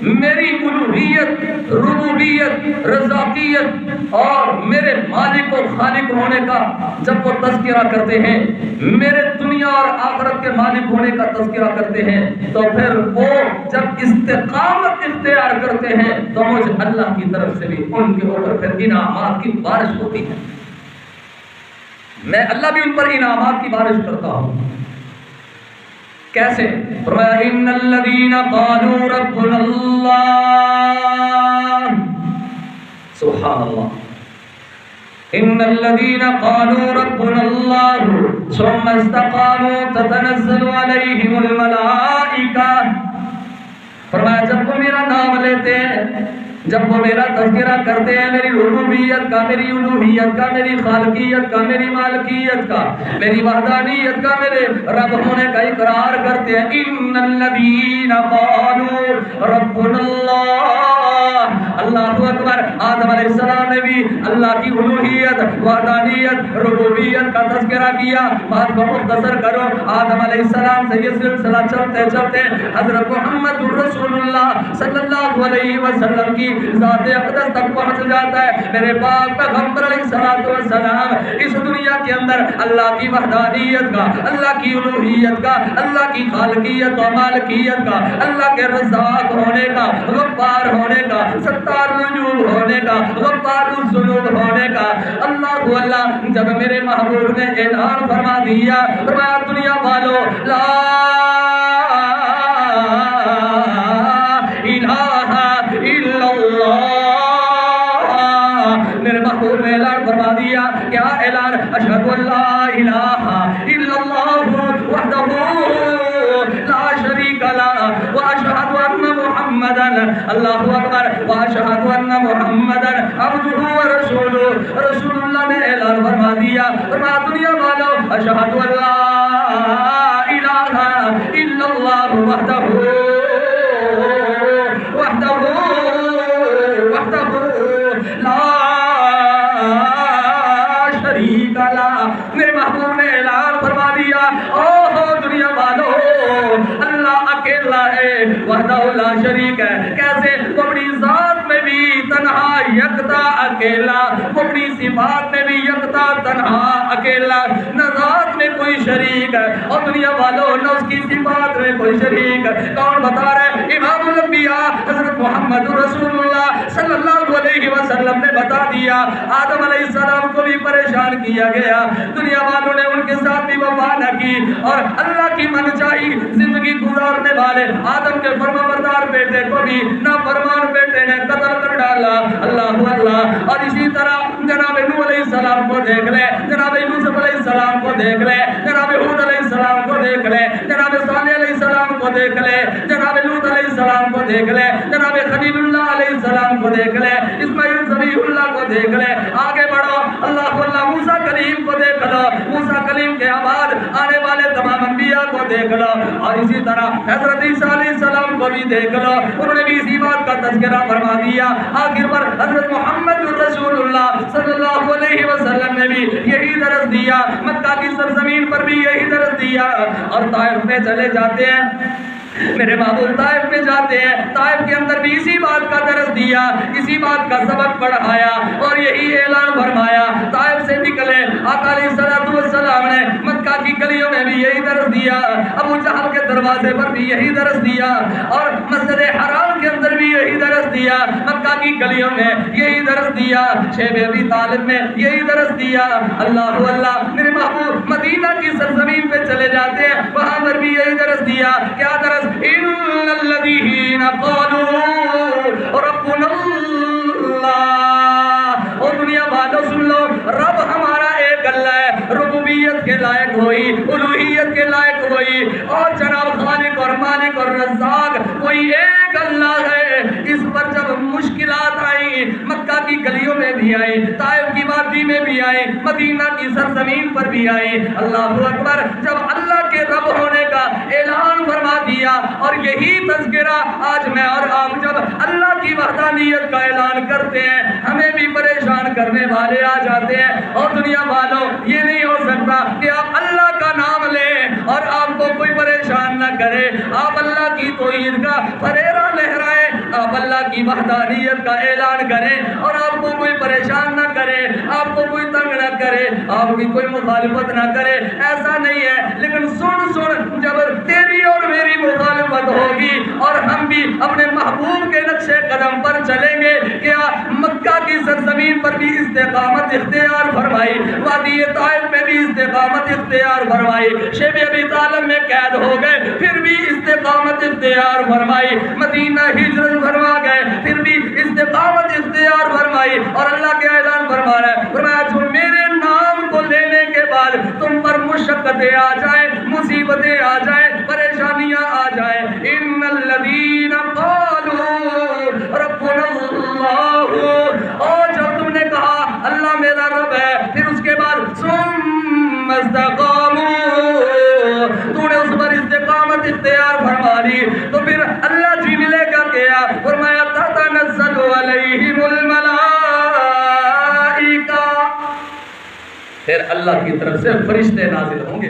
میری الوہیت، ربوبیت، رزاقیت اور میرے مالک و خالق ہونے کا جب وہ تذکرہ کرتے ہیں، میرے دنیا اور آخرت کے مالک ہونے کا تذکرہ کرتے ہیں، تو پھر وہ جب استقامت اختیار کرتے ہیں تو مجھے اللہ کی طرف سے بھی ان کے اوپر پھر انعامات کی بارش ہوتی ہے۔ میں اللہ بھی ان پر انعامات کی بارش کرتا ہوں۔ کیسے؟ فرمایا ان الذین قالوا ربنا اللہ، سبحان اللہ، ان الذین قالوا ربنا اللہ ثم استقاموا تتنزل علیہم الملائکہ۔ فرمایا جب وہ میرا نام لیتے ہیں، جب وہ میرا تذکرہ کرتے ہیں، میری ربوبیت کا، میری الوہیت کا، میری خالقیت کا، میری مالکیت کا، میری وحدانیت کا، میرے رب ہونے کا اقرار کرتے ہیں، ان الذین قالوا ربنا اللہ، اللہ اکبر۔ آدم علیہ السلام نے بھی اللہ کی الوہیت، وحدانیت، ربوبیت کا تذکرہ کیا۔ بات کو مختصر کرو، آدم علیہ السلام سے یہ سلسلہ چلتے چلتے حضرت محمد رسول اللہ صلی اللہ علیہ وسلم کی ذات اقدس تک پہنچ جاتا ہے۔ میرے پاک پیغمبر علیہ السلام اس دنیا کے اندر اللہ کی وحدانیت کا، اللہ کی الوہیت کا، اللہ کی خالقیت و مالکیت کا، اللہ کے رزاق ہونے کا، غفار ہونے کا، ستار الوجوہ ہونے کا، غفار الذنوب ہونے کا، اللہ جب میرے محبوب نے اعلان فرما دیا، فرمایا دنیا والو لا اعلان فرما دیا، کیا اعلان؟ اشہد ان لا الہ الا اللہ وحدہ لا شریک لہ واشہد ان محمدا، اللہ اکبر، واشہد ان محمدا عبدہ ورسولہ۔ رسول اللہ نے اعلان فرما دیا، فرمایا دنیا والو اشہد ان لا الہ الا اللہ وحدہ میرے محبوب نے اعلان فرما دیا، اوہ دنیا والو اللہ اکیلا ہے، وحدہ لا شریک ہے۔ کیسے؟ وہ اپنی ذات میں بھی تنہا یکتا اکیلا، وہ اپنی صفات میں بھی یکتا تنہا اکیلا، نہ ذات میں کوئی شریک ہے اور دنیا والو نہ اس کی صفات میں کوئی شریک ہے۔ کون بتا رہے؟ امام الانبیاء حضرت محمد رسول اللہ صلی اللہ علیہ وسلم نے بتا دیا۔ آدم علیہ السلام کو بھی پریشان کیا گیا، دنیا والوں نے ان کے ساتھ بھی وفا نہ کی اور اللہ کی منچاہی زندگی گزارنے والے آدم کے فرمانبردار بیٹے کو بھی نافرمان بیٹے نے قتل کر ڈالا۔ اللہ، اور اسی طرح جناب نوح علیہ السلام کو دیکھ لے، جناب یوسف علیہ السلام کو دیکھ لے، جناب ہود علیہ السلام کو دیکھ لے، جناب صالح علیہ السلام کو دیکھ لے، جناب لوط علیہ السلام کو دیکھ لے، جناب خلیل اللہ علیہ السلام کو دیکھ لے، اسماعیل ذبیح اللہ کو دیکھ لے۔ آگے بڑھو، اللہ موسیٰ کلیم کو دیکھ لو، موسیٰ کلیم کے بعد آنے والے تمام انبیاء کو دیکھ لو، اور اسی طرح حضرت عیسیٰ علیہ السلام کو بھی دیکھ لو، انہوں نے بھی اسی بات کا تذکرہ فرما دیا۔ آخر پر حضرت محمد رسول اللہ صلی اللہ علیہ وسلم نے بھی یہی درس دیا، مکہ کی سرزمین پر بھی یہی درس دیا، اور طائف میں چلے جاتے ہیں، میرے محبوب طائف میں جاتے ہیں، طائف کے اندر بھی اسی بات کا درس دیا، اسی بات کا سبق پڑھایا اور یہی اعلان فرمایا۔ طائف سے نکلے آقا علیہ السلام نے مکہ کی گلیوں میں بھی یہی درس دیا، ابو جہل کے دروازے پر بھی یہی درس دیا، اور مسجد حرام کے اندر بھی یہی درس دیا، مکہ کی گلیوں میں یہی درس دیا، شیب ابی طالب میں یہی درس دیا۔ اللہ میرے محبوب مدینہ کی سرزمین پہ چلے جاتے ہیں، وہاں پر بھی یہی درس دیا۔ کیا درس؟ ان الذین قالوا ربنا اللہ، اور دنیا والو سن لو، رب ہمارا ایک اللہ ہے، ربوبیت کے لائق ہوئی، الوہیت کے لائق ہوئی، اور جناب خالق اور مالک اور رزاق کوئی ایک اللہ ہے۔ اس پر جب مشکلات آئیں، مکہ کی گلیوں میں بھی آئیں، طائف کی وادی میں بھی آئیں، مدینہ کی سرزمین پر بھی آئیں، اللہ اکبر، جب اللہ کے رب ہونے کا اعلان فرما دیا، اور یہی تذکرہ آج میں اور آپ جب اللہ کی وحدانیت کا اعلان کرتے ہیں، ہمیں بھی پریشان کرنے والے آ جاتے ہیں۔ اور دنیا والوں، یہ نہیں ہو سکتا کہ آپ اللہ کا نام لیں اور آپ کو کوئی پریشان نہ کرے، آپ اللہ کی توحید کا فریرہ لہرائیں، اللہ کی وحدانیت کا اعلان کریں اور آپ کو کوئی پریشان نہ کرے، آپ کو کوئی تنگ نہ کرے، آپ کی کوئی مخالفت نہ کرے، ایسا نہیں ہے۔ لیکن سن جب تیری اور میری مخالفت ہوگی اور ہم بھی اپنے محبوب کے نقش قدم پر چلیں گے، کیا مکہ کی سرزمین پر بھی استقامت اختیار فرمائی، وادی طائف میں بھی استقامت اختیار فرمائی، شیب ابی طالب میں قید ہو گئے پھر بھی استقامت اختیار فرمائی، مدینہ ہجرت فرما گئے پھر بھی استقامت اختیار فرمائی، اور اللہ کے اعلان فرما رہا ہے، فرمایا جو میرے نام کو لینے کے بعد تم پر مشقتیں آ جائیں، مصیبتیں آ جائیں، پریشانیاں آ جائیں، ان الذین قالوا ربنا اللہ، اور جب تم نے کہا اللہ میرا رب ہے، پھر اس کے بعد ثم استقاموا، تو نے اس پر استقامت اختیار فرما لی، تو پھر اللہ جی ملے گا کیا؟ فرمایا تتنزل علیہم الملائکہ، پھر اللہ کی طرف سے فرشتے نازل ہوں گے۔